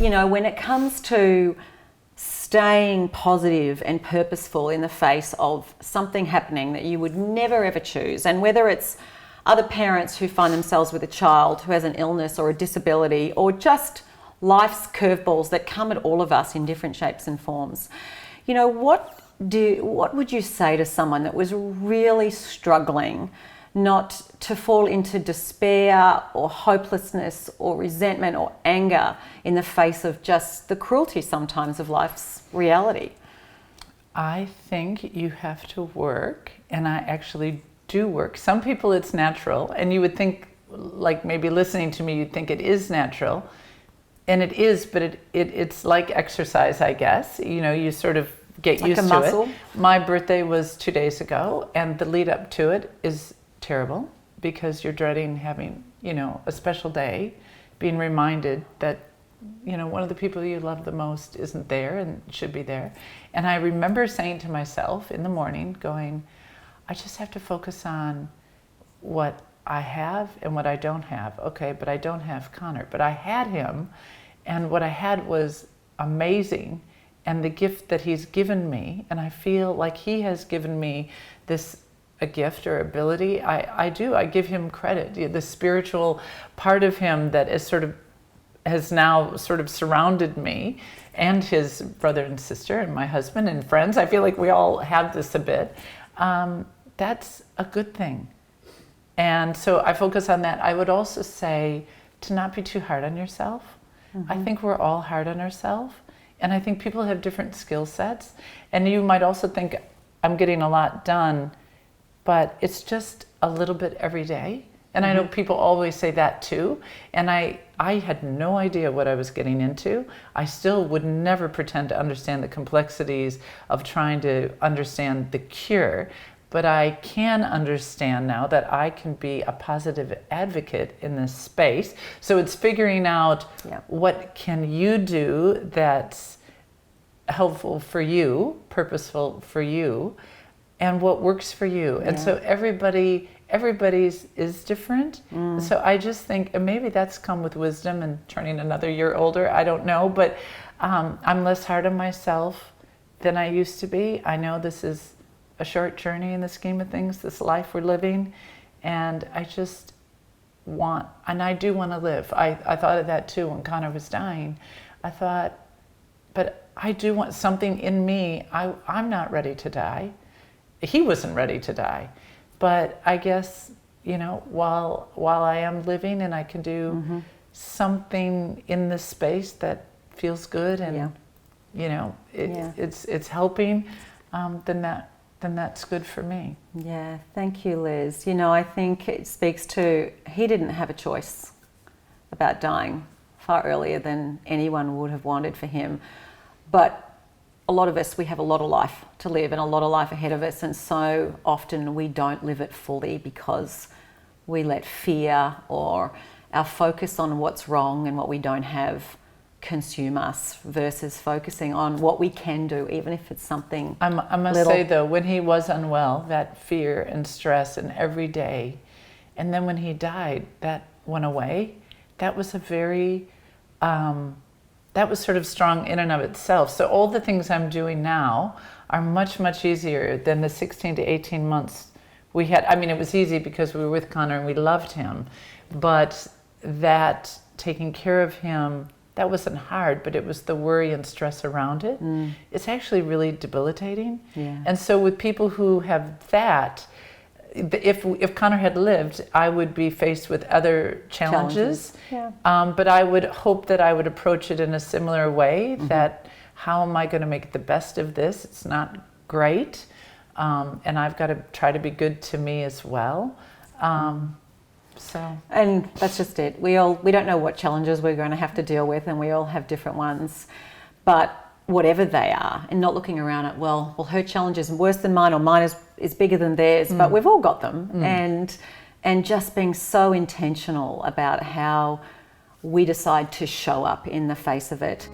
when it comes to staying positive and purposeful in the face of something happening that you would never ever choose, and whether it's other parents who find themselves with a child who has an illness or a disability, or just life's curveballs that come at all of us in different shapes and forms, what would you say to someone that was really struggling not to fall into despair or hopelessness or resentment or anger in the face of just the cruelty sometimes of life's reality? I think you have to work, and I actually do work. Some people it's natural, and you would think, like maybe listening to me, you'd think it is natural, and it is, but it's like exercise, I guess. You sort of get used to it. My birthday was 2 days ago, and the lead up to it is terrible because you're dreading having, a special day, being reminded that, one of the people you love the most isn't there and should be there. And I remember saying to myself in the morning, going, I just have to focus on what I have and what I don't have. Okay, but I don't have Connor, but I had him, and what I had was amazing, and the gift that he's given me, and I feel like he has given me a gift or ability. I give him credit. The spiritual part of him that has now sort of surrounded me, and his brother and sister and my husband and friends. I feel like we all have this a bit. That's a good thing. And so I focus on that. I would also say to not be too hard on yourself. Mm-hmm. I think we're all hard on ourselves. And I think people have different skill sets. And you might also think, I'm getting a lot done, but it's just a little bit every day. And I know people always say that too. And I had no idea what I was getting into. I still would never pretend to understand the complexities of trying to understand the cure. But I can understand now that I can be a positive advocate in this space. So it's figuring out what can you do that's helpful for you, purposeful for you, and what works for you. And so everybody's is different. So I just think, and maybe that's come with wisdom and turning another year older, I don't know, but I'm less hard on myself than I used to be. I know this is a short journey in the scheme of things, this life we're living, and I just I do want to live. I thought of that too when Connor was dying. I thought, but I do want something in me. I'm not ready to die. He wasn't ready to die. But I guess, while I am living and I can do something in this space that feels good and, it's helping, then that's good for me. Yeah, thank you, Liz. I think it speaks to, he didn't have a choice about dying far earlier than anyone would have wanted for him. But a lot of us, we have a lot of life to live and a lot of life ahead of us, and so often we don't live it fully because we let fear or our focus on what's wrong and what we don't have consume us, versus focusing on what we can do, even if it's something I must say though, when he was unwell, that fear and stress and every day, and then when he died, that went away. That was a very that was sort of strong in and of itself. So all the things I'm doing now are much, much easier than the 16 to 18 months we had. I mean, it was easy because we were with Connor and we loved him, but that taking care of him, that wasn't hard, but it was the worry and stress around it. It's actually really debilitating. Yeah. And so with people who have that, if Connor had lived, I would be faced with other challenges. Yeah. But I would hope that I would approach it in a similar way, that how am I going to make the best of this? It's not great. And I've got to try to be good to me as well. And that's just it. We don't know what challenges we're going to have to deal with, and we all have different ones. But whatever they are, and not looking around at, well, her challenge is worse than mine, or mine is bigger than theirs, but we've all got them. And just being so intentional about how we decide to show up in the face of it.